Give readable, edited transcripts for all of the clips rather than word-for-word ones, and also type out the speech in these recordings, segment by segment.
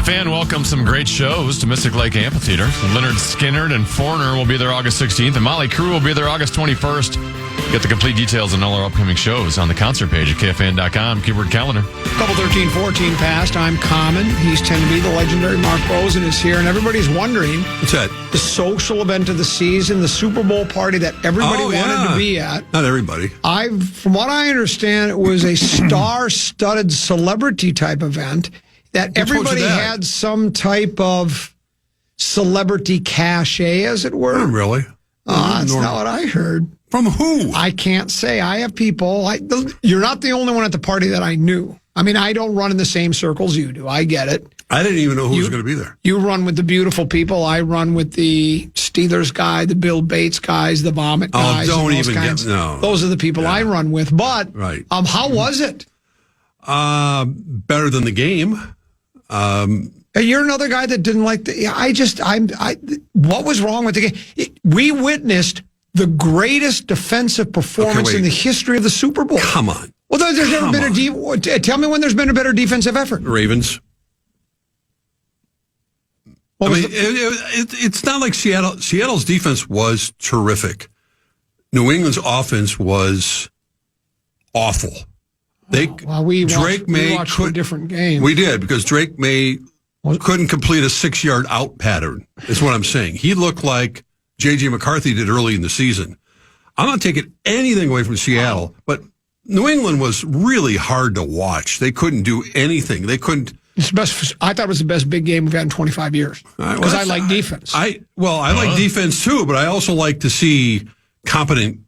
KFAN welcomes some great shows to Mystic Lake Amphitheater. Leonard Skinner and Foreigner will be there August 16th, and Motley Crue will be there August 21st. Get the complete details on all our upcoming shows on the concert page at KFAN.com. Keyword calendar. Couple 13-14 past. I'm Common. He's 10 to be. The legendary Mark Rosen is here, and everybody's wondering. What's that? The social event of the season, the Super Bowl party that everybody wanted to be at. Not everybody. From what I understand, it was a star-studded celebrity type event that everybody had some type of celebrity cachet, as it were. Not really. That's not what I heard. From who? I can't say. I have people. You're not the only one at the party that I knew. I mean, I don't run in the same circles you do. I get it. I didn't even know who was going to be there. You run with the beautiful people. I run with the Steelers guy, the Bill Bates guys, the Vomit guys. Oh, don't even get... No. Those are the people I run with. But right. How was it? Better than the game. You're another guy that didn't like the... what was wrong with the game? We witnessed the greatest defensive performance in the history of the Super Bowl. Come on. Well, there's never been tell me when there's been a better defensive effort. Ravens. It's not like Seattle. Seattle's defense was terrific. New England's offense was awful. We watched a different game. We did, because Drake May couldn't complete a 6-yard out pattern, is what I'm saying. He looked like J.J. McCarthy did early in the season. I'm not taking anything away from Seattle, but New England was really hard to watch. They couldn't do anything. They couldn't. I thought it was the best big game we've had in 25 years, because I like defense. I like defense too, but I also like to see competent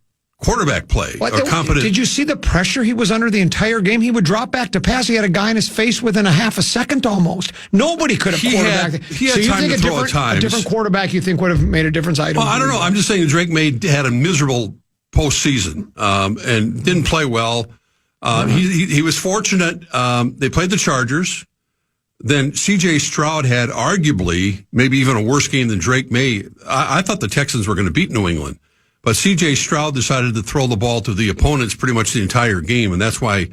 quarterback play. Did you see the pressure he was under the entire game? He would drop back to pass. He had a guy in his face within a half a second almost. Nobody could have quarterbacked. He had time to throw at times. A different quarterback you think would have made a difference? I don't know. I'm just saying Drake May had a miserable postseason and didn't play well. He was fortunate. They played the Chargers. Then C.J. Stroud had arguably maybe even a worse game than Drake May. I thought the Texans were going to beat New England. But C.J. Stroud decided to throw the ball to the opponents pretty much the entire game, and that's why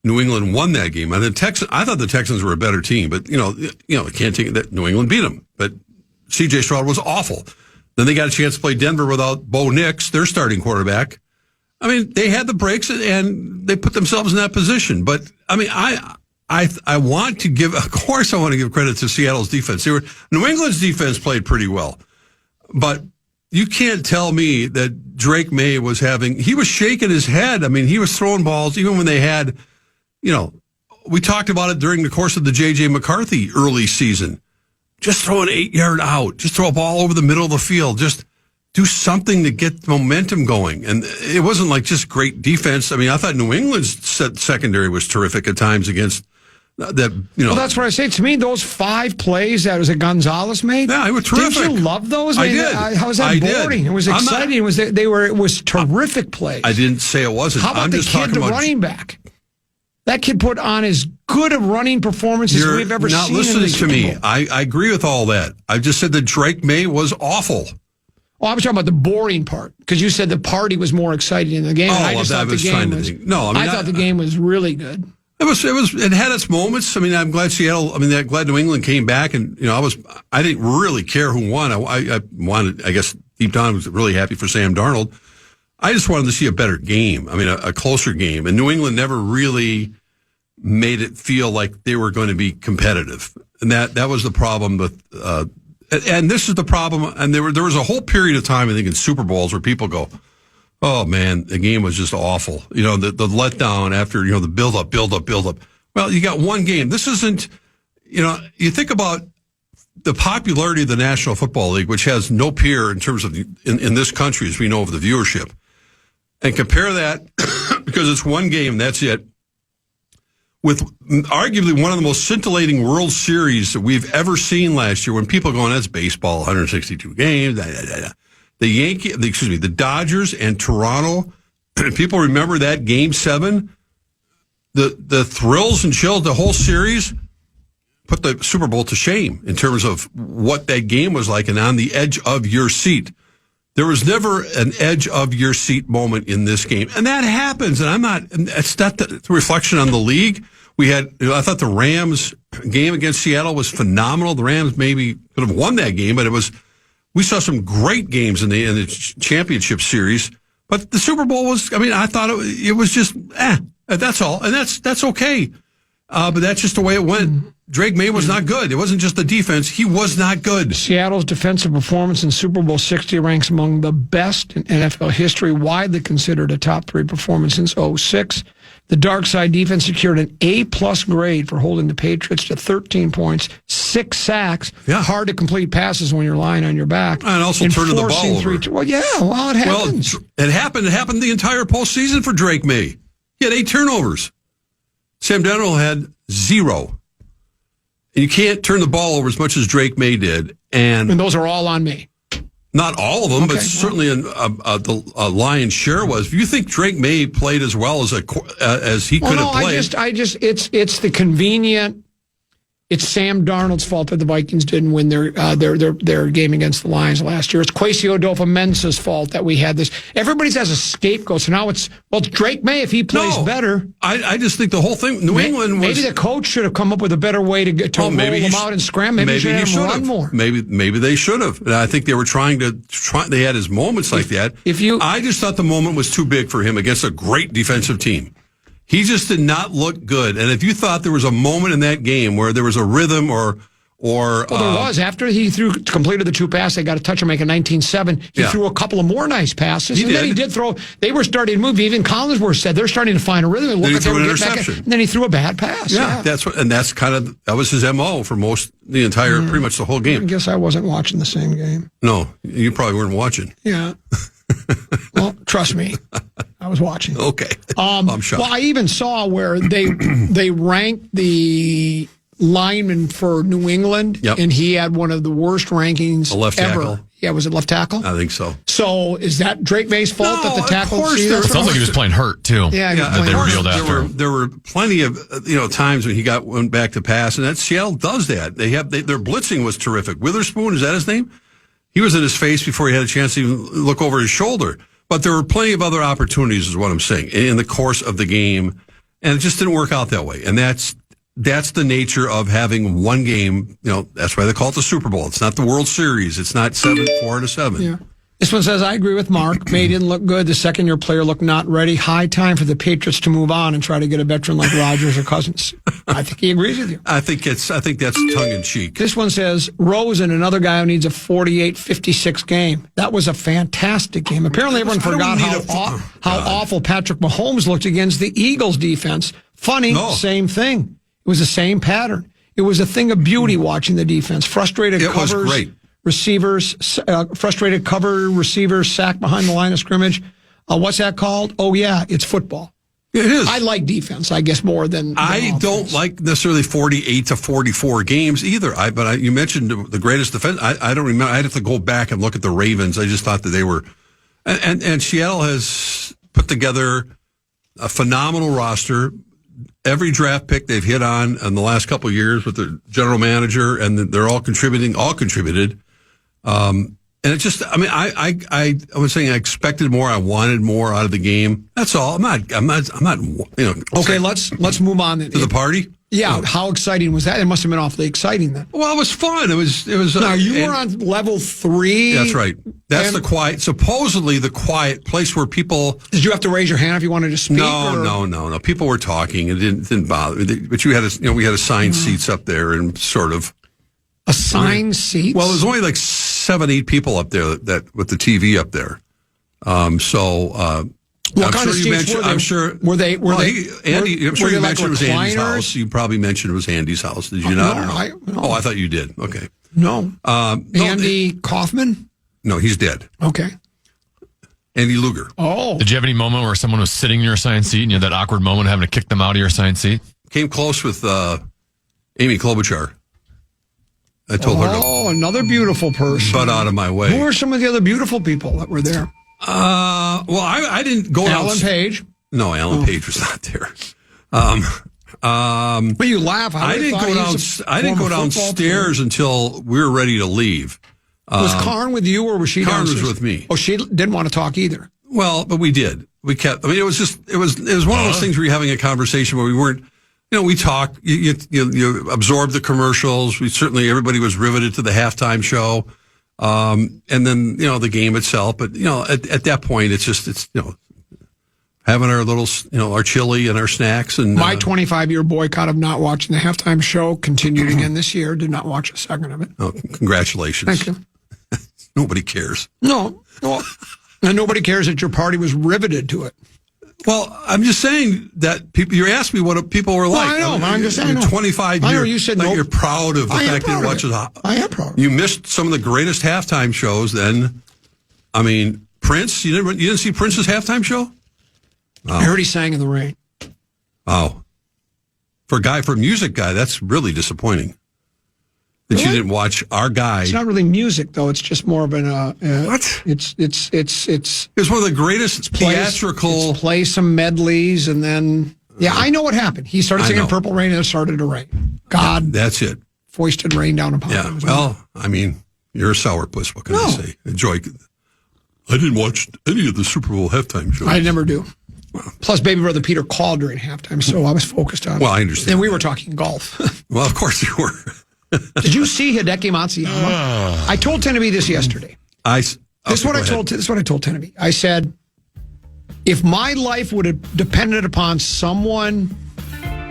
New England won that game. And I thought the Texans were a better team, but you can't take it that New England beat them. But C.J. Stroud was awful. Then they got a chance to play Denver without Bo Nix, their starting quarterback. I mean, they had the breaks and they put themselves in that position. But I mean, I want to give, of course, I want to give credit to Seattle's defense. New England's defense played pretty well, but you can't tell me that Drake May he was shaking his head. I mean, he was throwing balls even when they had, we talked about it during the course of the J.J. McCarthy early season. Just throw an 8-yard out. Just throw a ball over the middle of the field. Just do something to get momentum going. And it wasn't like just great defense. I mean, I thought New England's secondary was terrific at times against that. Well, that's what I say. To me, those 5 plays that was a Gonzalez made. Yeah, it was terrific. Didn't you love those? I did. How was that boring? It was exciting. It was terrific plays. I didn't say it wasn't. How about the running back? That kid put on as good a running performance as we've ever seen. You're not listening to me. I agree with all that. I just said that Drake May was awful. Oh, I was talking about the boring part, because you said the party was more exciting in the game. I thought the game was really good. It had its moments. I mean, I'm glad glad New England came back, and I didn't really care who won. I wanted, I guess deep down, I was really happy for Sam Darnold. I just wanted to see a better game. I mean, a closer game. And New England never really made it feel like they were going to be competitive. And that was the problem with, and this is the problem. And there was a whole period of time, I think, in Super Bowls where people go, oh man, the game was just awful. The letdown after, the build up. Well, you got one game. This isn't, you think about the popularity of the National Football League, which has no peer in terms of in this country, as we know, of the viewership. And compare that, because it's one game, that's it, with arguably one of the most scintillating World Series that we've ever seen last year, when people are going, that's baseball, 162 games, the Dodgers and Toronto, people remember that Game 7, the thrills and chills, the whole series, put the Super Bowl to shame in terms of what that game was like and on the edge of your seat. There was never an edge of your seat moment in this game. And that happens. And it's not the reflection on the league. I thought the Rams game against Seattle was phenomenal. The Rams maybe could have won that game, but we saw some great games in the championship series. But the Super Bowl I thought it was just, that's all. And that's okay. But that's just the way it went. Drake May was not good. It wasn't just the defense. He was not good. Seattle's defensive performance in Super Bowl 60 ranks among the best in NFL history, widely considered a top 3 performance since 2006. The dark side defense secured an A-plus grade for holding the Patriots to 13 points, 6 sacks, hard to complete passes when you're lying on your back. And also turning the ball over. It happens. It happened. It happened the entire postseason for Drake May. He had 8 turnovers. Sam Darnold had 0. And you can't turn the ball over as much as Drake May did. And those are all on me. Not all of them, but certainly the lion's share was. If you think Drake May played as well as he could have played, it's the convenient. It's Sam Darnold's fault that the Vikings didn't win their game against the Lions last year. It's Kwesi Adolfo-Mensah's fault that we had this. Everybody has a scapegoat, so now it's Drake May if he plays better. I just think the whole thing. New England was. Maybe the coach should have come up with a better way to roll them out and scram. Maybe he should have run more. Maybe they should have. And I think they were trying. They had his moments like that. I just thought the moment was too big for him against a great defensive team. He just did not look good. And if you thought there was a moment in that game where there was a rhythm or there was. After he completed the 2 passes, they got a touch and make a 19-7. He threw a couple of more nice passes. Then he did throw. They were starting to move. Even Collinsworth said they're starting to find a rhythm. Then he threw an interception. And then he threw a bad pass. That was his MO for pretty much the whole game. I guess I wasn't watching the same game. No, you probably weren't watching. Yeah. Well, trust me, I was watching. Okay. I'm shocked. Well, I even saw where they ranked the lineman for New England, and he had one of the worst rankings left ever. Tackle. Yeah, was it left tackle? I think so. So is that Drake May's fault that the tackle? It sounds like he was playing hurt too. Yeah, they revealed after. There were plenty of times when he went back to pass, and Seattle does that. Their blitzing was terrific. Witherspoon, is that his name? He was in his face before he had a chance to even look over his shoulder. But there were plenty of other opportunities, is what I'm saying, in the course of the game, and it just didn't work out that way. And that's the nature of having one game. That's why they call it the Super Bowl. It's not the World Series. It's not 4-7. Yeah. This one says, I agree with Mark. May didn't look good. The second-year player looked not ready. High time for the Patriots to move on and try to get a veteran like Rodgers or Cousins. I think he agrees with you. I think that's tongue-in-cheek. This one says, Rosen, another guy who needs a 48-56 game. That was a fantastic game. Apparently everyone forgot how awful Patrick Mahomes looked against the Eagles defense. Funny, same thing. It was the same pattern. It was a thing of beauty watching the defense. Frustrated covers. It was great. Receivers, frustrated cover receivers sacked behind the line of scrimmage. What's that called? Oh, yeah, it's football. It is. I like defense, I guess, more than I don't like necessarily 48-44 games either. But you mentioned the greatest defense. I don't remember. I'd have to go back and look at the Ravens. I just thought that they were, and Seattle has put together a phenomenal roster. Every draft pick they've hit on in the last couple of years with the general manager, and they're all contributed. And it just, I was saying I expected more. I wanted more out of the game. That's all. I'm not. Okay, let's move on to the party. Yeah, how exciting was that? It must have been awfully exciting then. Well, it was fun. It was. Now you were on level 3. That's right. That's supposedly the quiet place where people. Did you have to raise your hand if you wanted to speak? No. People were talking. It didn't bother. But we had assigned seats up there and sort of. Assigned seats? Well, there's only like 7-8 people up there that with the TV up there. What kind of seats were they? I'm sure. Were they? Andy, I'm sure you mentioned it was Andy's recliners? House. You probably mentioned it was Andy's house. Did you not? No. Oh, I thought you did. Okay. No. Andy Kaufman? No, he's dead. Okay. Andy Luger. Oh. Did you have any moment where someone was sitting in your assigned seat and you had that awkward moment of having to kick them out of your assigned seat? Came close with Amy Klobuchar. I told her to. Oh, another beautiful person. Butt out of my way. Who were some of the other beautiful people that were there? Well, I didn't go down. Alan Page? No, Alan Page was not there. But you laugh. I didn't go downstairs until we were ready to leave. Was Karn with you or was she downstairs? Karn was with me. Oh, she didn't want to talk either. Well, but we did. We kept. It was one of those things where you're having a conversation where we weren't. we talk, you absorb the commercials. Everybody was riveted to the halftime show. And then, the game itself. But, at that point, it's having our little, our chili and our snacks. And my 25-year boycott of not watching the halftime show continued again this year. Did not watch a second of it. Oh, congratulations. Thank you. Nobody cares. No. And nobody cares that your party was riveted to it. Well, I'm just saying that people. You asked me what people were like. I know. I'm just saying. 25 years. I know you said like you're proud of the fact that you watch it. I am proud. You missed some of the greatest halftime shows. Then, I mean, Prince. You didn't see Prince's halftime show? Oh. I heard he sang in the rain. Oh, for a music guy, that's really disappointing. That you didn't watch our guy. It's not really music, though. It's just more of an. What? It's. It was one of the greatest theatrical. Play some medleys, and then I know what happened. He started singing "Purple Rain" and it started to rain. God, that's it. Foisted rain down upon him. Well, I mean, you're a sourpuss. What can I say? Enjoy. I didn't watch any of the Super Bowl halftime shows. I never do. Plus, baby brother Peter called during halftime, so I was focused on. Well, I understand. And we were talking golf. Well, of course you were. Did you see Hideki Matsuyama? I told Teneby this yesterday. This is what I told Teneby. I said, if my life would have depended upon someone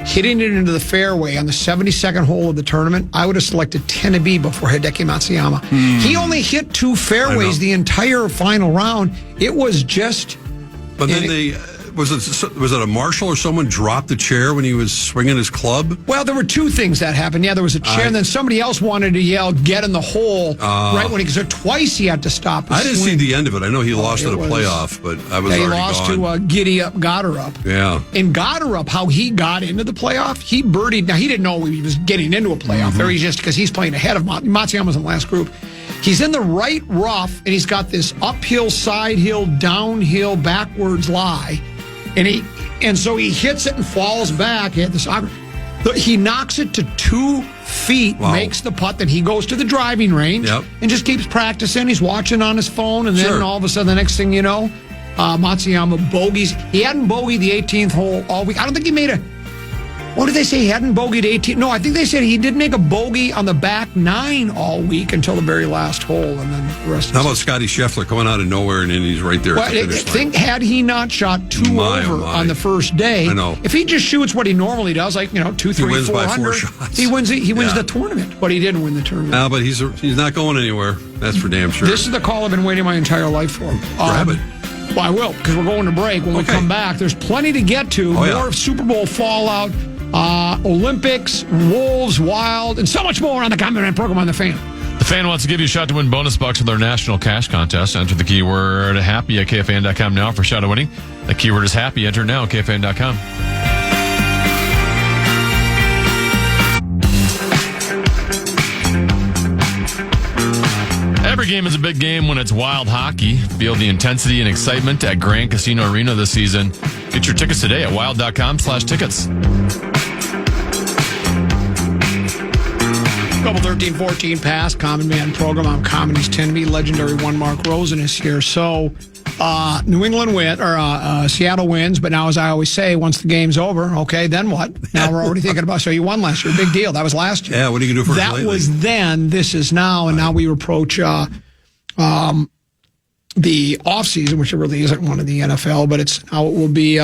hitting it into the fairway on the 72nd hole of the tournament, I would have selected Teneby before Hideki Matsuyama. He only hit 2 fairways the entire final round. It was just. But then was it a marshal or someone dropped the chair when he was swinging his club? Well, there were 2 things that happened. Yeah, there was a chair, and then somebody else wanted to yell, "Get in the hole!" right when because twice he had to stop. I didn't see the end of it. I know he lost at a playoff, but I was already gone. He lost to Giddy Up, got her up. Yeah, and got her up. How he got into the playoff? He birdied. Now he didn't know he was getting into a playoff. There, he's just because he's playing ahead of Matsuyama's in the last group. He's in the right rough, and he's got this uphill, side hill, downhill, backwards lie, and so he hits it and falls back. He knocks it to 2 feet, makes the putt. Then he goes to the driving range and just keeps practicing. He's watching on his phone, and then all of a sudden, the next thing you know, Matsuyama bogeys. He hadn't bogeyed the 18th hole all week. I don't think he made a. What did they say? He hadn't bogeyed 18? No, I think they said he did make a bogey on the back 9 all week until the very last hole, and then the rest. How about Scotty Scheffler coming out of nowhere and then he's right there? Well, I think had he not shot 2 over on the first day, I know. If he just shoots what he normally does, like 2, 3, 4 under, he wins the tournament. But he didn't win the tournament. No, but he's not going anywhere. That's for damn sure. This is the call I've been waiting my entire life for. Grab it. Well, I will, because we're going to break. When we come back, there's plenty to get to. More Super Bowl fallout. Olympics, Wolves, Wild, and so much more on the Common Man program on The Fan. The Fan wants to give you a shot to win bonus bucks with our national cash contest. Enter the keyword happy at KFAN.com now for a shot at winning. The keyword is happy. Enter now at KFAN.com. Every game is a big game when it's Wild hockey. Feel the intensity and excitement at Grand Casino Arena this season. Get your tickets today at wild.com/tickets. Couple 13-14 past Common Man program. I'm Common's Tenby. Legendary one Mark Rosen is here. So New England win or Seattle wins, but now, as I always say, once the game's over, okay, then what? Now we're already thinking about. So you won last year, big deal. That was last year. Yeah, what are you gonna do for that? Was then. This is now, and now we approach the offseason, which really isn't one of the NFL, but it's now it will be.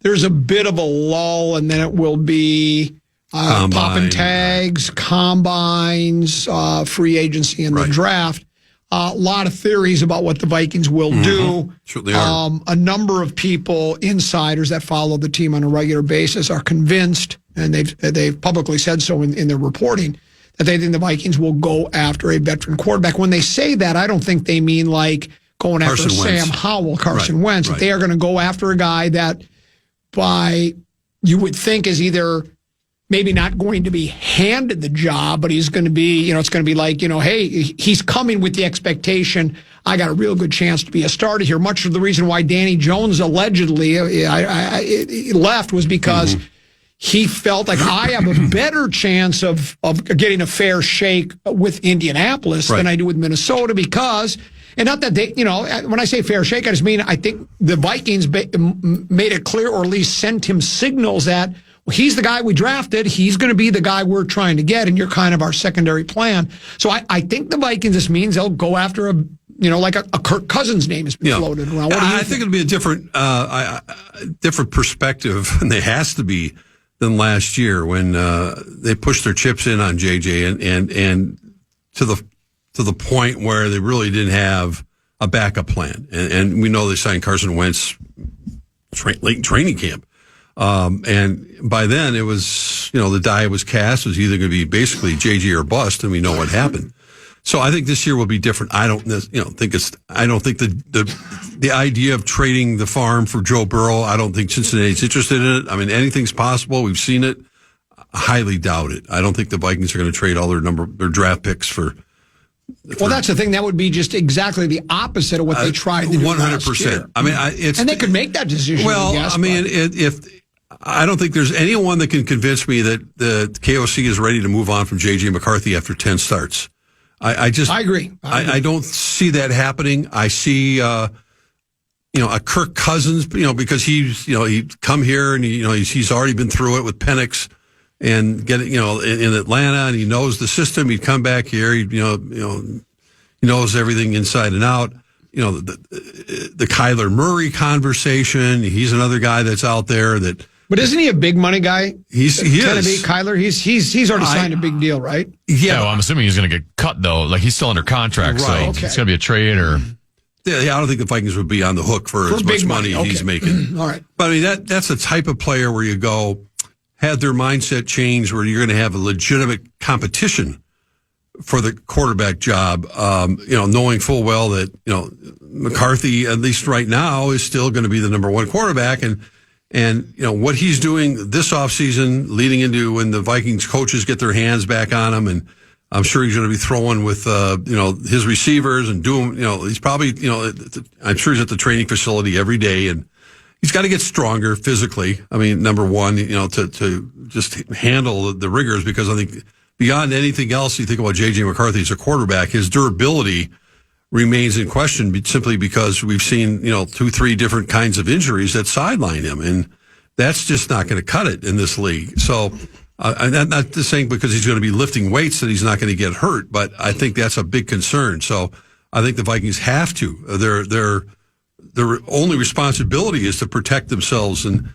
There's a bit of a lull, and then it will be. Popping tags, combines, free agency, and the draft. A lot of theories about what the Vikings will do. Certainly are. A number of people, insiders that follow the team on a regular basis, are convinced, and they've publicly said so in their reporting, that they think the Vikings will go after a veteran quarterback. When they say that, I don't think they mean like going after Sam Howell, Carson Wentz. They are going to go after a guy that, you would think, is either maybe not going to be handed the job, but he's going to be, it's going to be like, hey, he's coming with the expectation, I got a real good chance to be a starter here. Much of the reason why Danny Jones allegedly left was because he felt like I have a better chance of getting a fair shake with Indianapolis than I do with Minnesota because, and not that they, when I say fair shake, I just mean I think the Vikings made it clear, or at least sent him signals that, he's the guy we drafted. He's going to be the guy we're trying to get, and you're kind of our secondary plan. So I think the Vikings, this means they'll go after like a Kirk Cousins name has been floated around. I think it'll be a different perspective, and there has to be, than last year when they pushed their chips in on JJ and to the point where they really didn't have a backup plan. And we know they signed Carson Wentz late in training camp. And by then it was, the die was cast. It was either going to be basically JJ or bust, and we know what happened. So I think this year will be different. I don't think the idea of trading the farm for Joe Burrow, I don't think Cincinnati's interested in it. I mean, anything's possible. We've seen it. I highly doubt it. I don't think the Vikings are going to trade all their draft picks for. Well, that's the thing. That would be just exactly the opposite of what they tried to do 100%. I mean, and they could make that decision. Well, I don't think there's anyone that can convince me that the KOC is ready to move on from J.J. McCarthy after 10 starts. I agree. I don't see that happening. I see, a Kirk Cousins, because he'd come here and he's already been through it with Penix and in Atlanta, and he knows the system. He'd come back here. He knows everything inside and out. The Kyler Murray conversation. He's another guy that's out there that. But isn't he a big money guy? He is. Kyler. He's already signed a big deal, right? Yeah. Well, I'm assuming he's going to get cut though. Like he's still under contract, right. So it's going to be a trade or. Yeah, I don't think the Vikings would be on the hook for as much money he's making. All right. But I mean, that's the type of player where you go, had their mindset change where you're going to have a legitimate competition for the quarterback job, knowing full well that, McCarthy, at least right now, is still going to be the number one quarterback. And what he's doing this offseason leading into when the Vikings coaches get their hands back on him, and I'm sure he's going to be throwing with, his receivers and doing, he's probably, I'm sure he's at the training facility every day, and he's got to get stronger physically. I mean, number one, to just handle the rigors, because I think beyond anything else, you think about J.J. McCarthy as a quarterback, his durability remains in question simply because we've seen, 2-3 different kinds of injuries that sideline him. And that's just not going to cut it in this league. So I'm not just saying because he's going to be lifting weights that he's not going to get hurt, but I think that's a big concern. So I think the Vikings have to. Their only responsibility is to protect themselves and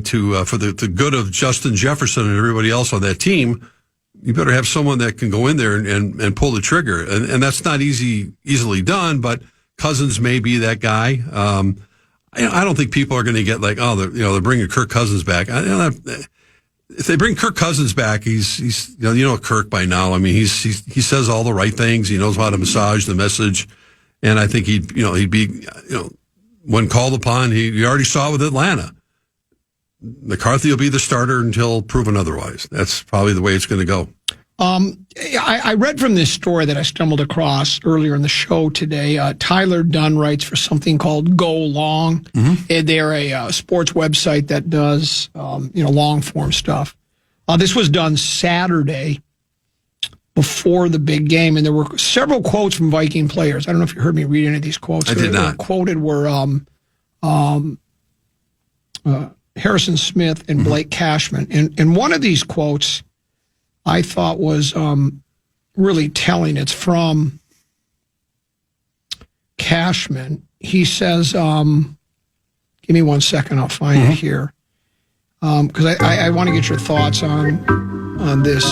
to for the good of Justin Jefferson and everybody else on that team. You better have someone that can go in there and pull the trigger. And that's not easily done, but Cousins may be that guy. I don't think people are going to get like, they're bringing Kirk Cousins back. If they bring Kirk Cousins back, he's Kirk by now. I mean, he says all the right things. He knows how to massage the message. And I think he'd be, when called upon, you already saw with Atlanta. McCarthy will be the starter until proven otherwise. That's probably the way it's going to go. I read from this story that I stumbled across earlier in the show today. Tyler Dunn writes for something called Go Long. Mm-hmm. They're a sports website that does long form stuff. This was done Saturday before the big game, and there were several quotes from Viking players. I don't know if you heard me read any of these quotes. I did not. Quoted were Harrison Smith and Blake Cashman. And one of these quotes I thought was really telling. It's from Cashman. He says, give me 1 second, I'll find it here. Because I want to get your thoughts on this.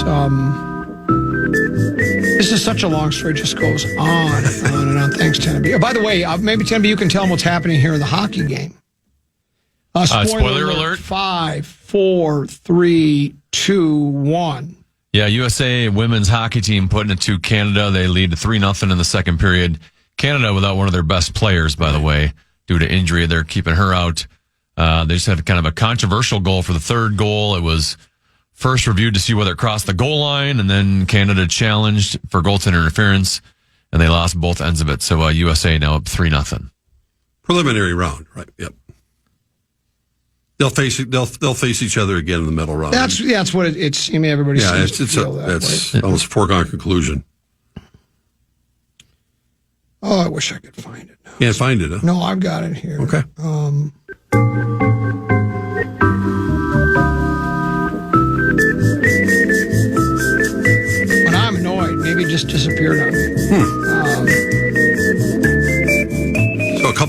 This is such a long story, it just goes on and on and on. Thanks, Tenby. By the way, maybe Tenby, you can tell them what's happening here in the hockey game. Spoiler alert. 5, 4, 3, 2, 1. Yeah, USA women's hockey team putting it to Canada. They lead 3-0 in the second period. Canada without one of their best players, by the way, due to injury. They're keeping her out. They just had kind of a controversial goal for the third goal. It was first reviewed to see whether it crossed the goal line, and then Canada challenged for goaltender interference, and they lost both ends of it. So USA now up 3-0. Preliminary round, right? Yep. They'll face each other again in the middle round. That's what it's. I mean, everybody seems to feel that way. Almost a foregone conclusion. Oh, I wish I could find it now. Can't find it, huh? No, I've got it here. Okay.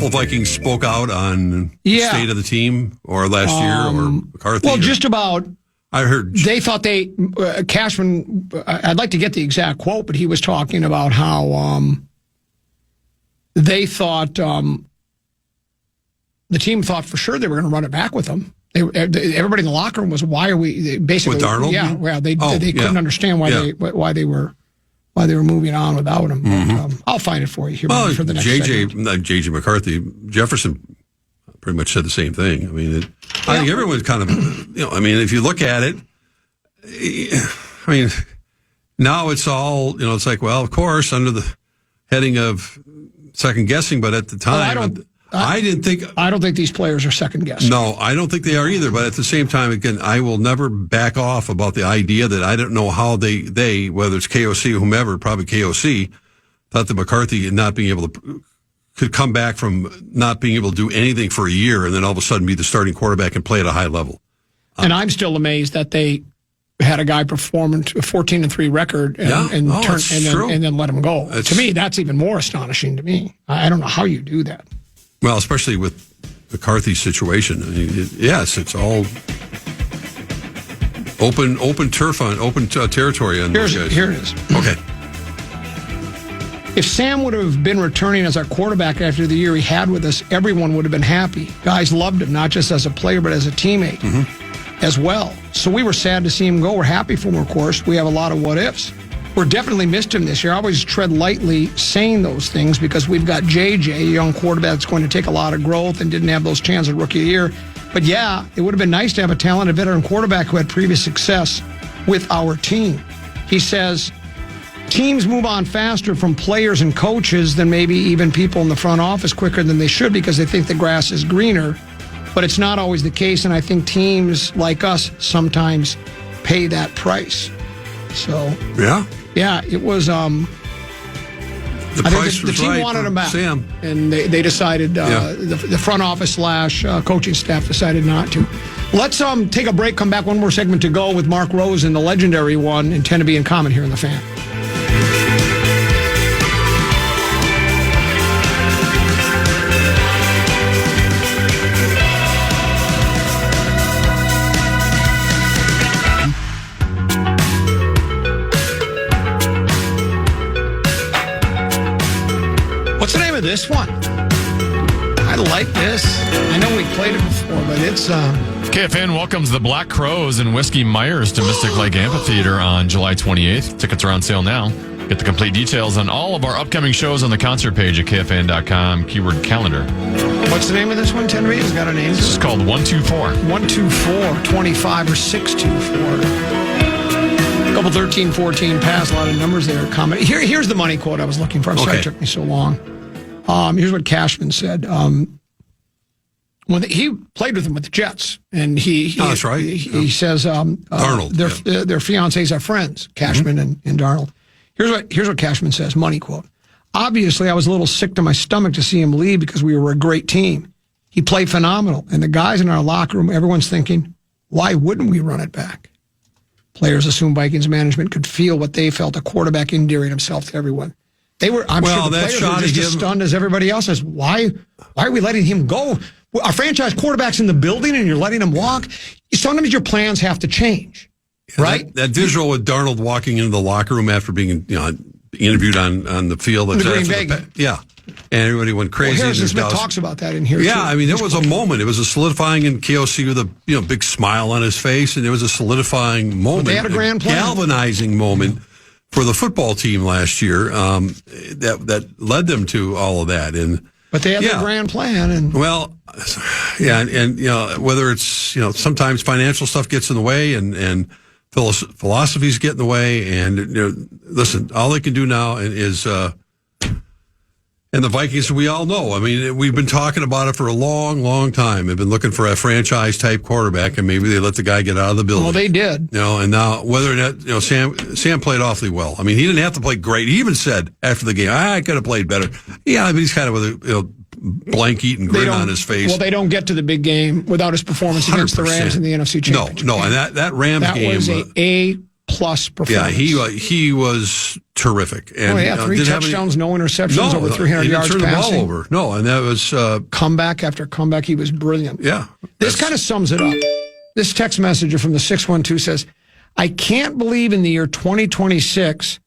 of Vikings spoke out on the state of the team or last year or McCarthy. Well, just about. I heard they thought Cashman. I'd like to get the exact quote, but he was talking about how they thought the team thought for sure they were going to run it back with them. Everybody in the locker room was, why are we basically with Darnold? Yeah, well, they couldn't understand why they were moving on without him. Mm-hmm. I'll find it for you here for the next JJ McCarthy, Jefferson pretty much said the same thing. I mean, I think everyone's kind of, I mean, if you look at it, I mean, now it's all, it's like, well, of course, under the heading of second guessing, but at the time, I don't think these players are second guessing. No, I don't think they are either. But at the same time, again, I will never back off about the idea that I don't know how they whether it's KOC or whomever, probably KOC, thought that McCarthy not being able to could come back from not being able to do anything for a year and then all of a sudden be the starting quarterback and play at a high level. And I'm still amazed that they had a guy perform a 14-3 record and then let him go. To me, that's even more astonishing to me. I don't know how you do that. Well, especially with McCarthy's situation. I mean, it's all open turf on open territory on those guys. Here it is. Okay. If Sam would have been returning as our quarterback after the year he had with us, everyone would have been happy. Guys loved him, not just as a player, but as a teammate as well. So we were sad to see him go. We're happy for him, of course. We have a lot of what-ifs. We're definitely missed him this year. I always tread lightly saying those things because we've got JJ, a young quarterback that's going to take a lot of growth and didn't have those chances rookie year. But yeah, it would have been nice to have a talented veteran quarterback who had previous success with our team. He says, teams move on faster from players and coaches than maybe even people in the front office quicker than they should because they think the grass is greener. But it's not always the case, and I think teams like us sometimes pay that price. So yeah, it was. The price was the team right wanted him back, Sam. and they decided. The front office / coaching staff decided not to. Let's take a break. Come back. One more segment to go with Mark Rosen, the legendary one, and 10 to be in common here in the Fan. This one. I like this. I know we played it before, but it's... KFAN welcomes the Black Crows and Whiskey Myers to Mystic Lake Amphitheater on July 28th. Tickets are on sale now. Get the complete details on all of our upcoming shows on the concert page at KFAN.com, keyword calendar. What's the name of this one, Tenry? It's got a name. This is called 124. 124, 25 or 624. Couple 13, 14 pass, a lot of numbers there. Here's the money quote I was looking for. I'm sorry it took me so long. Here's what Cashman said. When he played with him with the Jets, and that's right. He says Darnold, their fiancés are friends, Cashman and Darnold. Here's what Cashman says, money quote. Obviously, I was a little sick to my stomach to see him leave because we were a great team. He played phenomenal, and the guys in our locker room, everyone's thinking, why wouldn't we run it back? Players assume Vikings management could feel what they felt, a quarterback endearing himself to everyone. They were. I'm sure the players were just as stunned as everybody else. Is why are we letting him go? Our franchise quarterback's in the building, and you're letting him walk. Sometimes your plans have to change, right? That visual with Darnold walking into the locker room after being interviewed on the field, the Green Bay, and everybody went crazy. Well, Harrison Smith talks about that in here. Yeah, too. I mean, there was a moment. It was a solidifying in KOC with a big smile on his face, and it was a solidifying moment. But they had a grand plan, galvanizing moment for the football team last year that led them to all of that. But they had their grand plan. And whether it's, sometimes financial stuff gets in the way and philosophies get in the way. And, listen, all they can do now is, and the Vikings, we all know. I mean, we've been talking about it for a long, long time. They've been looking for a franchise-type quarterback, and maybe they let the guy get out of the building. Well, they did. And now, whether or not, Sam played awfully well. I mean, he didn't have to play great. He even said after the game, I could have played better. Yeah, I mean, he's kind of with a blank-eating grin on his face. Well, they don't get to the big game without his performance against 100%. The Rams in the NFC Championship. No, and that Rams game. That was a plus performance. Yeah, he was terrific. And, 3 touchdowns, no interceptions, over 300 yards passing. The ball over. No, and that was comeback after comeback. He was brilliant. Yeah, this kind of sums it up. This text messenger from the 612 says, "I can't believe in the year 2026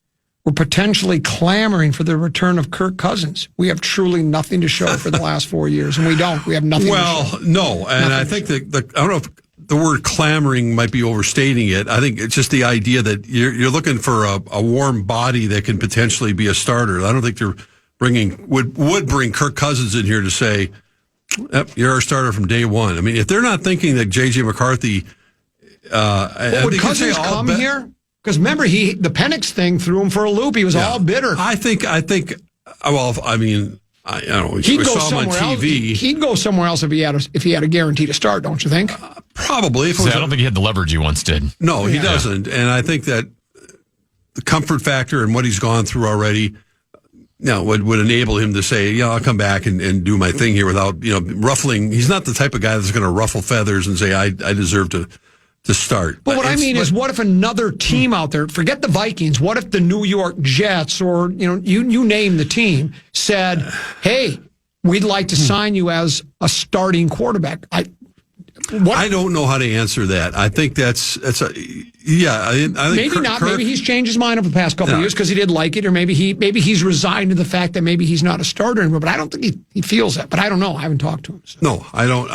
we're potentially clamoring for the return of Kirk Cousins. We have truly nothing to show for the last 4 years, and we don't. We have nothing. Well, to show. No, and I think that I don't know if the word clamoring might be overstating it. I think it's just the idea that you're looking for a warm body that can potentially be a starter. I don't think they're would bring Kirk Cousins in here to say, yep, you're our starter from day one. I mean, if they're not thinking that J.J. McCarthy, would Cousins come here? Because remember, the Penix thing threw him for a loop. He was all bitter. I think. Well, I mean, I don't know. He'd we go saw him on somewhere else. TV. He'd go somewhere else if he had a guarantee to start. Don't you think? Probably. I don't think he had the leverage he once did. No, he doesn't. And I think that the comfort factor and what he's gone through already, would enable him to say, I'll come back and do my thing here without, ruffling. He's not the type of guy that's going to ruffle feathers and say, I deserve to start. But what I mean is, what if another team out there, forget the Vikings, what if the New York Jets or, you name the team, said, hey, we'd like to sign you as a starting quarterback? I don't know how to answer that. I think I think maybe not. Maybe he's changed his mind over the past couple of years because he didn't like it, or maybe he's resigned to the fact that maybe he's not a starter anymore. But I don't think he feels that. But I don't know. I haven't talked to him. So. No, I don't.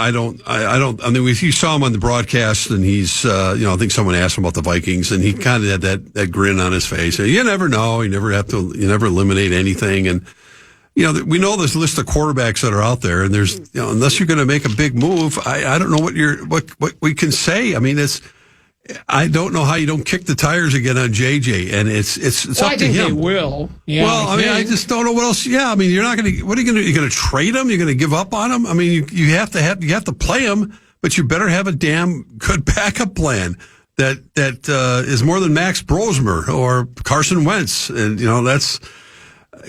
I mean, you saw him on the broadcast, and he's, I think someone asked him about the Vikings, and he kind of had that grin on his face. You never know. You never eliminate anything, and. We know this list of quarterbacks that are out there, and there's, unless you're going to make a big move, I don't know what we can say. I mean, I don't know how you don't kick the tires again on JJ, and it's up to him. I think they will. Yeah, well, I just don't know what else. Yeah, I mean, you're not going to. What are you going to? You're going to trade him? You're going to give up on him? I mean, you have to play him, but you better have a damn good backup plan that is more than Max Brosmer or Carson Wentz, and that's.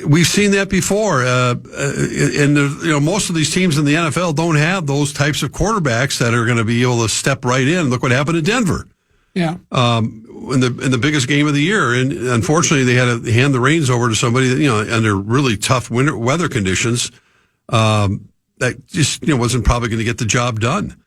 We've seen that before, and most of these teams in the NFL don't have those types of quarterbacks that are going to be able to step right in. Look what happened to Denver. Yeah. In the biggest game of the year, and unfortunately they had to hand the reins over to somebody that under really tough weather conditions that just wasn't probably going to get the job done.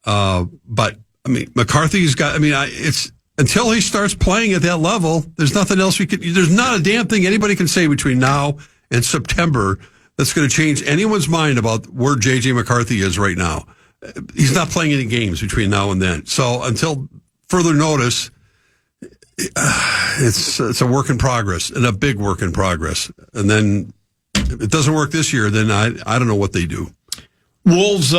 But I mean, McCarthy's got. I mean, it's. Until he starts playing at that level, there's nothing else there's not a damn thing anybody can say between now and September that's going to change anyone's mind about where J.J. McCarthy is right now. He's not playing any games between now and then. So until further notice, it's a work in progress, and a big work in progress. And then if it doesn't work this year, then I don't know what they do. Wolves,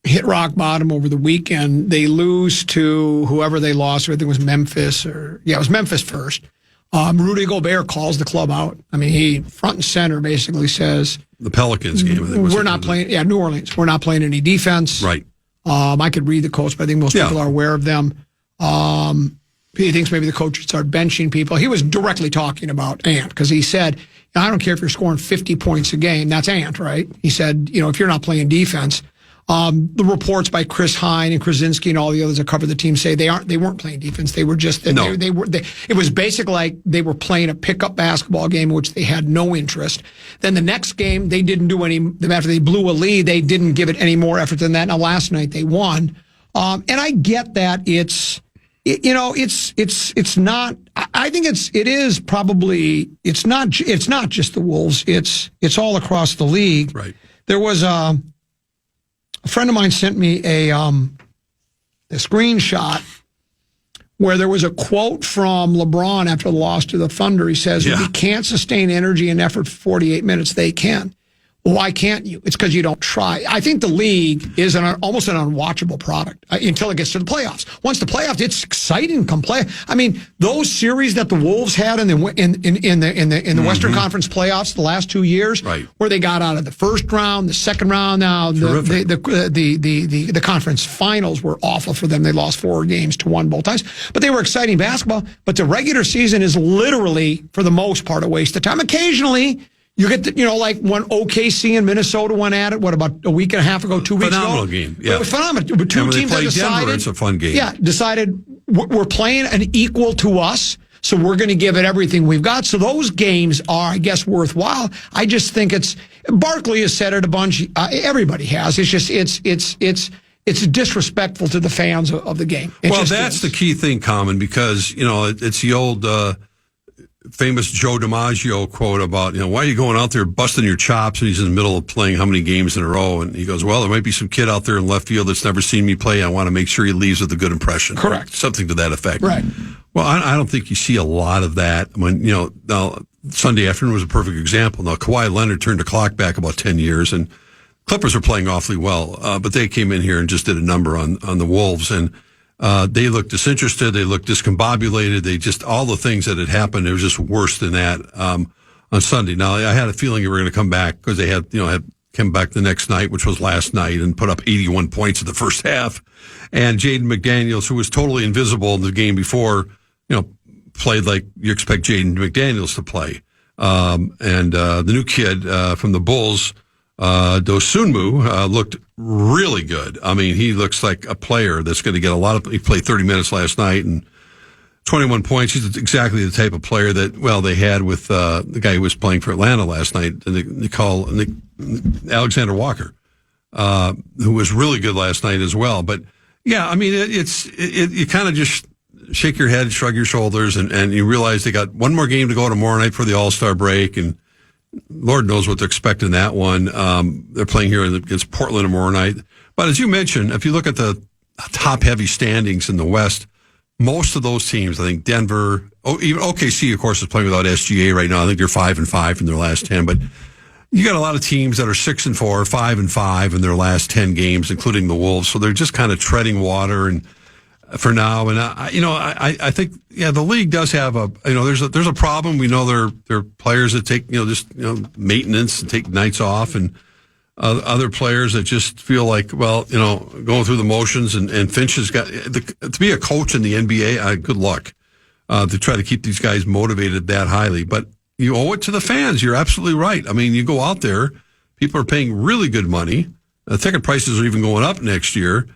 hit rock bottom over the weekend. They lose to whoever they lost to. I think it was Memphis it was Memphis first. Rudy Gobert calls the club out. I mean, he front and center basically says the Pelicans game. I think we're not playing. Yeah, New Orleans. We're not playing any defense. Right. I could read the quotes, but I think most people are aware of them. He thinks maybe the coach should start benching people. He was directly talking about Ant because he said, I don't care if you're scoring 50 points a game. That's Ant, right? He said, if you're not playing defense. The reports by Chris Hine and Krasinski and all the others that cover the team say they weren't playing defense. They were just it was basically like they were playing a pickup basketball game in which they had no interest. Then the next game they didn't do any. After they blew a lead, they didn't give it any more effort than that. Now last night they won, and I get that it's not. I think it is probably it's not just the Wolves. It's all across the league. Right. There was a friend of mine sent me a screenshot where there was a quote from LeBron after the loss to the Thunder. He says, "We can't sustain energy and effort for 48 minutes. They can." Well, why can't you? It's because you don't try. I think the league is almost an unwatchable product until it gets to the playoffs. Once the playoffs, it's exciting. Come play. I mean, those series that the Wolves had in the Western Conference playoffs the last 2 years, right, where they got out of the first round, the second round. Now the conference finals were awful for them. They lost 4 games to 1 both times, but they were exciting basketball. But the regular season is literally, for the most part, a waste of time. Occasionally. You get, like when OKC and Minnesota went at it, about a week and a half ago, 2 weeks ago? Phenomenal game, yeah. It was phenomenal. Two teams that decided. Denver, it's a fun game. Yeah, decided we're playing an equal to us, so we're going to give it everything we've got. So those games are, I guess, worthwhile. I just think Barkley has said it a bunch. Everybody has. It's just, it's disrespectful to the fans of the game. That's the key thing, Common, because, it's the old famous Joe DiMaggio quote about, why are you going out there busting your chops? And he's in the middle of playing how many games in a row? And he goes, well, there might be some kid out there in left field that's never seen me play. I want to make sure he leaves with a good impression. Correct. Something to that effect. Right. Well, I don't think you see a lot of that. When, now Sunday afternoon was a perfect example. Now, Kawhi Leonard turned the clock back about 10 years, and Clippers are playing awfully well, but they came in here and just did a number on the Wolves, and they looked disinterested, they looked discombobulated, all the things that had happened, it was just worse than that on Sunday. Now, I had a feeling they were going to come back because they had come back the next night, which was last night, and put up 81 points in the first half. And Jaden McDaniels, who was totally invisible in the game before, played like you expect Jaden McDaniels to play. And the new kid from the Bulls, Dosunmu, looked really good. I mean, he looks like a player that's going to get he played 30 minutes last night and 21 points. He's exactly the type of player that, they had with the guy who was playing for Atlanta last night, Alexander Walker, who was really good last night as well. But, yeah, I mean, you kind of just shake your head, shrug your shoulders, and you realize they got one more game to go tomorrow night for the All-Star break, and Lord knows what they're expecting that one. They're playing here against Portland tomorrow night. But as you mentioned, if you look at the top-heavy standings in the West, most of those teams, I think Denver, even OKC, of course, is playing without SGA right now. I think they're 5-5 in their last 10. But you got a lot of teams that are 6-4, 5-5 in their last 10 games, including the Wolves. So they're just kind of treading water and for now. And I think the league does have there's a problem. We know there are players that take maintenance and take nights off, and other players that just feel like going through the motions. And Finch has got to be a coach in the NBA. Good luck to try to keep these guys motivated that highly. But you owe it to the fans. You're absolutely right. I mean, you go out there, people are paying really good money. The ticket prices are even going up next year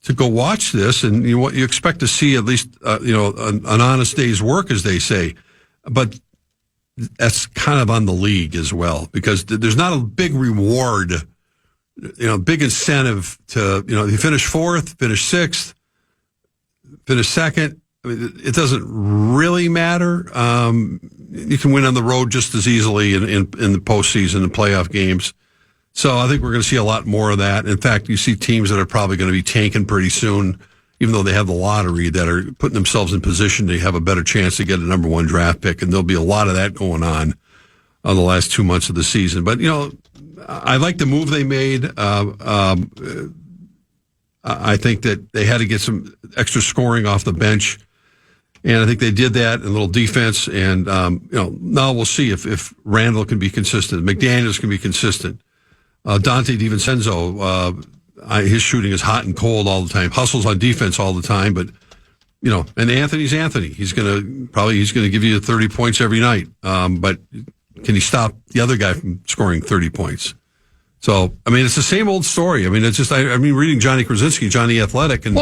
to go watch this, and you expect to see at least an honest day's work, as they say. But that's kind of on the league as well, because there's not a big reward, big incentive to, if you finish fourth, finish sixth, finish second. I mean, it doesn't really matter. You can win on the road just as easily in the postseason and playoff games. So I think we're going to see a lot more of that. In fact, you see teams that are probably going to be tanking pretty soon, even though they have the lottery, that are putting themselves in position to have a better chance to get a number one draft pick. And there'll be a lot of that going on the last 2 months of the season. But, I like the move they made. I think that they had to get some extra scoring off the bench. And I think they did that in a little defense. And, now we'll see if Randall can be consistent. McDaniels can be consistent. Dante DiVincenzo, his shooting is hot and cold all the time. Hustles on defense all the time, but and Anthony's Anthony. He's gonna give you 30 points every night. But can he stop the other guy from scoring 30 points? So I mean, it's the same old story. I mean, it's just reading Johnny Krasinski, Johnny Athletic, and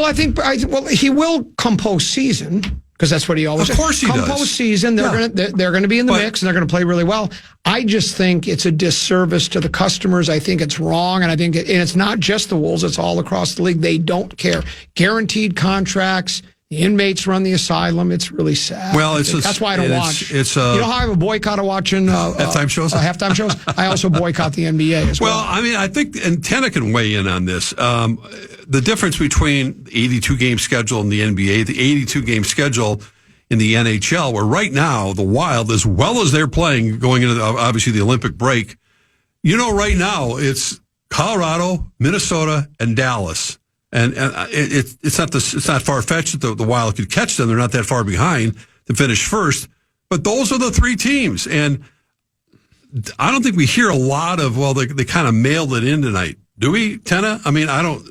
he will come postseason. Because that's what he always does. Of course he does. Come postseason, they're going to be in the mix, and they're going to play really well. I just think it's a disservice to the customers. I think it's wrong, and and it's not just the Wolves; it's all across the league. They don't care. Guaranteed contracts. The inmates run the asylum. It's really sad. Well, that's why I don't watch. You know how I have a boycott of watching halftime shows. Halftime shows. I also boycott the NBA as well. Well, I mean, I think Antenna can weigh in on this. The difference between the 82-game schedule in the NBA, the 82-game schedule in the NHL, where right now the Wild, as well as they're playing, going into obviously the Olympic break, right now it's Colorado, Minnesota, and Dallas. And it's not far-fetched that the Wild could catch them. They're not that far behind to finish first. But those are the three teams. And I don't think we hear a lot of, they kind of mailed it in tonight. Do we, Tenna? I mean,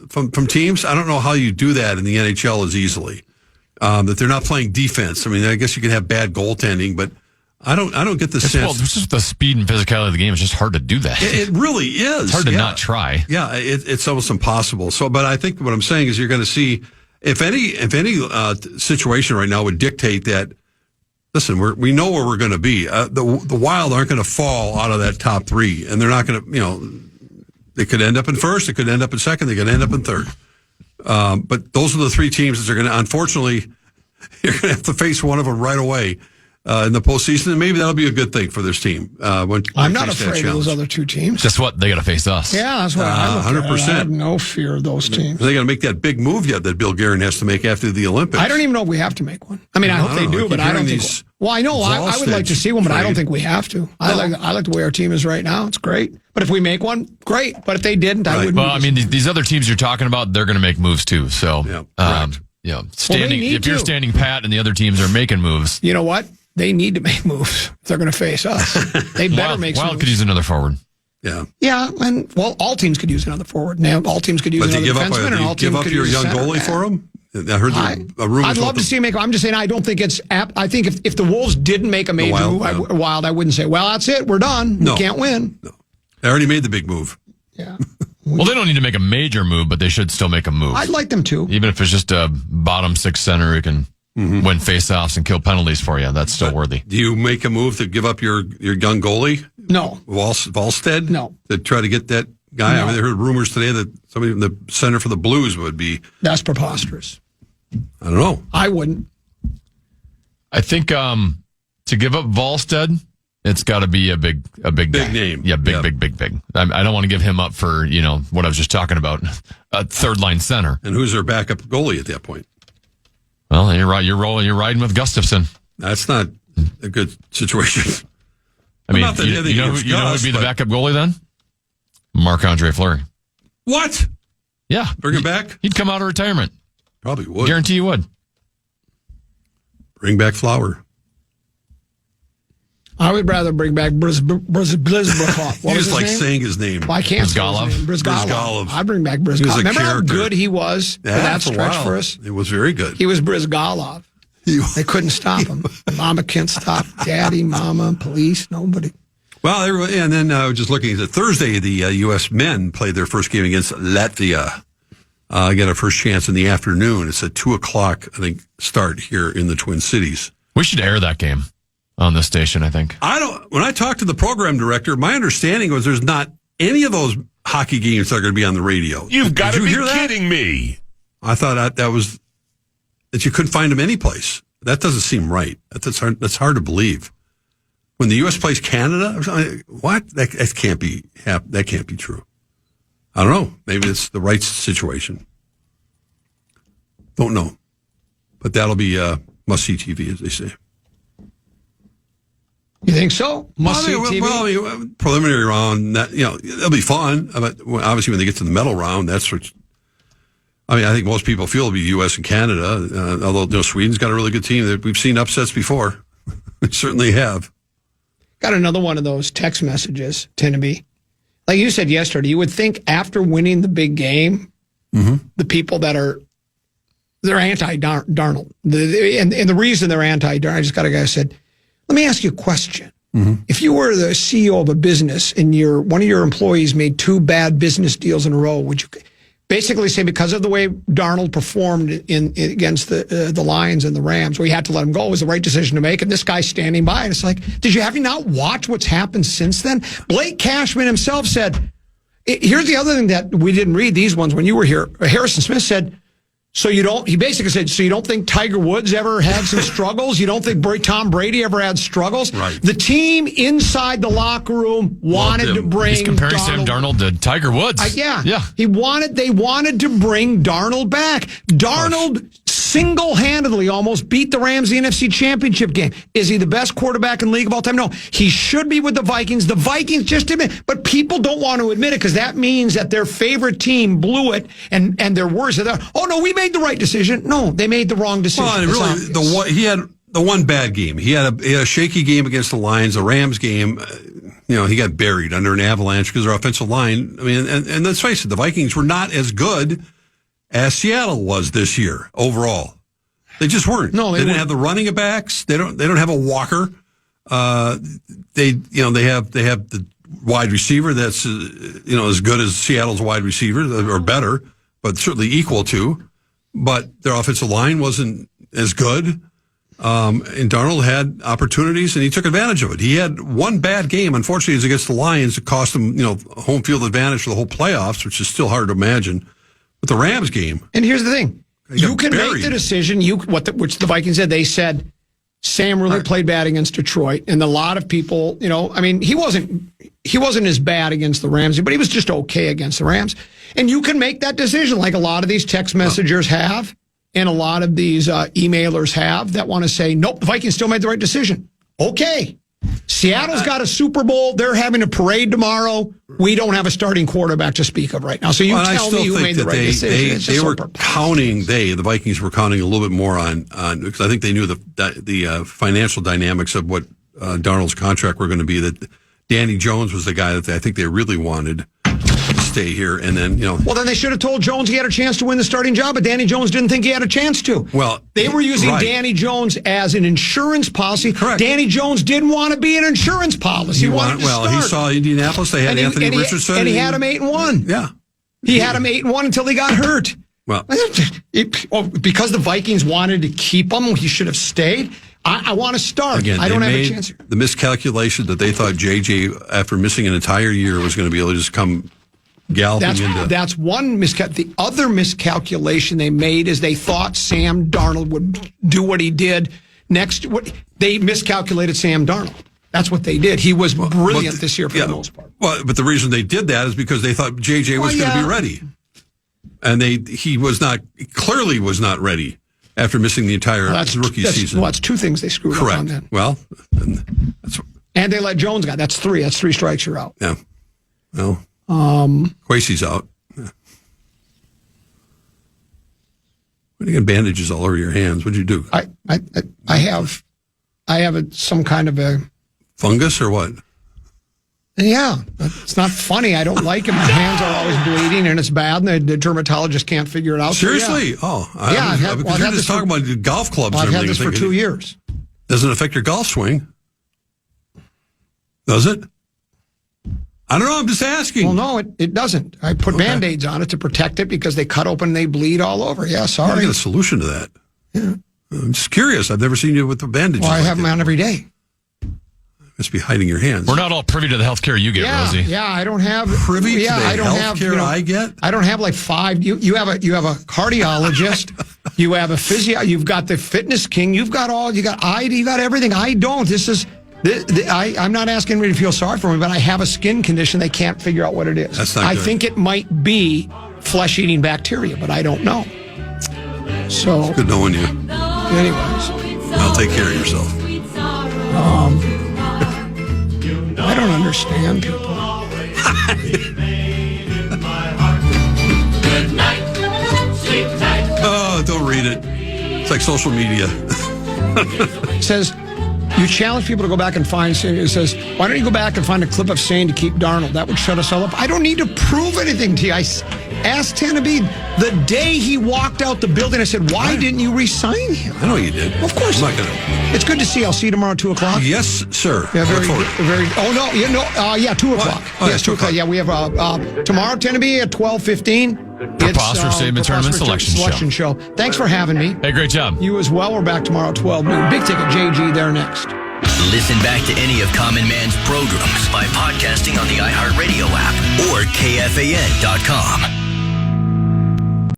from teams, I don't know how you do that in the NHL as easily. That they're not playing defense. I mean, I guess you can have bad goaltending, but I don't get the sense. Well, just the speed and physicality of the game. It's just hard to do that. It really is. It's hard to not try. Yeah, it's almost impossible. So, but I think what I'm saying is you're going to see if any situation right now would dictate that, listen, we know where we're going to be. The Wild aren't going to fall out of that top three, and they're not going to, they could end up in first, they could end up in second, they could end up in third. But those are the three teams that are going to, unfortunately, you're going to have to face one of them right away in the postseason, and maybe that'll be a good thing for this team. I'm not afraid of those other two teams. Guess what? They got to face us. Yeah, that's what I look 100%. at. I have no fear of those teams. They got to make that big move yet that Bill Guerin has to make after the Olympics. I don't even know if we have to make one. I mean, I hope they do, but I don't think. Well, I know I would like to see one, but I don't think we have to. I like the way our team is right now. It's great. But if we make one, great. But if they didn't, I wouldn't. Well, I mean, these other teams you're talking about, they're going to make moves too. So, if you're standing pat and the other teams are making moves, you know what? They need to make moves if they're going to face us. They better make moves. Wild could use another forward. Yeah. Yeah, and all teams could use another forward. Now, all teams could use another defenseman, and all teams could use your young goalie for him. I heard the rumors. I'd love to see him make. I'm just saying, I don't think it's. I think if the Wolves didn't make a major move, I wouldn't say, well, that's it, we're done. We can't win. No, they already made the big move. Yeah. Well, they don't need to make a major move, but they should still make a move. I'd like them to, even if it's just a bottom six center who can win faceoffs and kill penalties for you. That's still worthy. Do you make a move to give up your young goalie? No. Volstead? No. To try to get that guy? No. I mean, I heard rumors today that somebody from the center for the Blues would be. That's preposterous. I don't know. I wouldn't. I think to give up Volstead, it's got to be a big name. Yeah, big. I don't want to give him up for what I was just talking about, a third line center. And who's their backup goalie at that point? Well, you're right. You're riding with Gustafson. That's not a good situation. I mean, you know who would be the backup goalie then? Marc-Andre Fleury. What? Yeah, bring him back. He'd come out of retirement. Probably would. Guarantee you would. Bring back Flower. I would rather bring back Brizgalov. You just like saying his name. Well, I can't say his name. Brizgalov. I'd bring back Brizgalov. Remember how good he was for that stretch for us? It was very good. He was Brizgalov. They couldn't stop him. Mama can't stop. Daddy, Mama, police, nobody. Well, and then just looking at Thursday, the U.S. men played their first game against Latvia. Got a first chance in the afternoon. It's at 2:00, I think, start here in the Twin Cities. We should air that game on this station, I think. When I talked to the program director, my understanding was there's not any of those hockey games that are going to be on the radio. You've got to be kidding me. I thought that you couldn't find them anyplace. That doesn't seem right. That's hard to believe. When the U.S. plays Canada, what? That can't be true. I don't know. Maybe it's the right situation. Don't know. But that'll be must-see TV, as they say. You think so? Must-see TV? Well, preliminary round, it'll be fun. But obviously, when they get to the medal round, that's what... I think most people feel it'll be U.S. and Canada, although Sweden's got a really good team. We've seen upsets before. We certainly have. Got another one of those text messages, Tinneby. Like you said yesterday, you would think after winning the big game, the people they're anti-Darnold. And the reason they're anti-Darnold, I just got a guy who said, let me ask you a question. If you were the CEO of a business and one of your employees made 2 bad business deals in a row, would you basically say because of the way Darnold performed against the Lions and the Rams, we had to let him go, it was the right decision to make, and this guy's standing by, and it's like, have you not watched what's happened since then? Blake Cashman himself said, here's the other thing that we didn't read these ones when you were here. Harrison Smith said, he basically said, so you don't think Tiger Woods ever had some struggles? You don't think Tom Brady ever had struggles? Right. The team inside the locker room wanted to bring He's comparing Sam Darnold to Tiger Woods. Yeah. They wanted to bring Darnold back. Darnold single-handedly almost beat the Rams in the NFC Championship game. Is he the best quarterback in the league of all time? No. He should be with the Vikings. The Vikings just admit, but people don't want to admit it because that means that their favorite team blew it and they're worse. Oh, no, we made the right decision. No, they made the wrong decision. Well, he had the one bad game. He had a shaky game against the Lions. The Rams game, he got buried under an avalanche because their offensive line. I mean, and let's face it, the Vikings were not as good as Seattle was this year overall. They just weren't. No, they didn't have the running backs. They don't have a Walker. They have the wide receiver that's as good as Seattle's wide receiver or better, but certainly equal to. but their offensive line wasn't as good. And Darnold had opportunities, and he took advantage of it. He had one bad game, unfortunately, it was against the Lions. It cost him, home field advantage for the whole playoffs, which is still hard to imagine. But the Rams game. And here's the thing. You can make the decision, which the Vikings did. They said Sam really played bad against Detroit, and a lot of people, he wasn't as bad against the Rams, but he was just okay against the Rams. And you can make that decision like a lot of these text messengers have. And a lot of these emailers have that want to say, nope, the Vikings still made the right decision. Okay. Seattle's got a Super Bowl. They're having a parade tomorrow. We don't have a starting quarterback to speak of right now. So you tell me who made the right decision. The Vikings were counting a little bit more on because I think they knew the financial dynamics of what Darnold's contract were going to be, that Danny Jones was the guy that I think they really wanted to stay here, and then Well, then they should have told Jones he had a chance to win the starting job, but Danny Jones didn't think he had a chance to. Well, they were using Danny Jones as an insurance policy. Correct. Danny Jones didn't want to be an insurance policy. He saw Indianapolis. They had Anthony Richardson, and he had him 8-1. Yeah, he had him 8-1 until he got hurt. Well, because the Vikings wanted to keep him, he should have stayed. I want to start. Again, I don't have a chance here. The miscalculation that they thought JJ, after missing an entire year, was going to be able to just come galloping into. That's one miscalculation. The other miscalculation they made is they thought Sam Darnold would do what he did next. They miscalculated Sam Darnold. That's what they did. He was brilliant this year for the most part. Well, but the reason they did that is because they thought JJ was going to be ready. And he was not, clearly was not ready after missing the entire rookie season. Well, that's two things they screwed up on then. Well, and they let Jones go. That's three. That's 3 strikes, you're out. Yeah. Well, Kwesi's out. Yeah. When you get bandages all over your hands, what'd you do? I have some kind of a fungus or what? Yeah, it's not funny. I don't like it. My hands are always bleeding, and it's bad, and the dermatologist can't figure it out. Seriously? So, yeah. Because you're just talking about golf clubs. I've had this for 2 years. Doesn't affect your golf swing, does it? I don't know. I'm just asking. Well, no, it doesn't. I put Band-Aids on it to protect it because they cut open and they bleed all over. Yeah, sorry. I got a solution to that. Yeah. I'm just curious. I've never seen you with the bandages. Well, I have them on every day. Must be hiding your hands. We're not all privy to the health care you get, Rosie. Yeah, I don't have privy to the health care I get. I don't have like 5. You have a cardiologist. You have a physio. You've got the fitness king. You got ID. You got everything. I don't. I'm not asking anybody to feel sorry for me, but I have a skin condition. They can't figure out what it is. That's not good. I think it might be flesh-eating bacteria, but I don't know. So it's good knowing you. Anyways, I'll take care of yourself. I don't understand people. Oh, don't read it. It's like social media. It says, you challenge people to go back and find, it says, why don't you go back and find a clip of saying to keep Darnold? That would shut us all up. I don't need to prove anything to you. I asked Tenneby the day he walked out the building. I said, why didn't you re-sign him? I know you did. Of course. I'm not gonna. It's good to see you. I'll see you tomorrow at 2 o'clock. Yes, sir. Yeah, 2 o'clock. Oh, yes, 2 o'clock. Yeah, we have tomorrow, Tenneby at 12:15. Preposterous Statement Tournament Selection Show. Thanks for having me. Hey, great job. You as well. We're back tomorrow at 12 noon. Big Ticket JG there next. Listen back to any of Common Man's programs by podcasting on the iHeartRadio app or KFAN.com.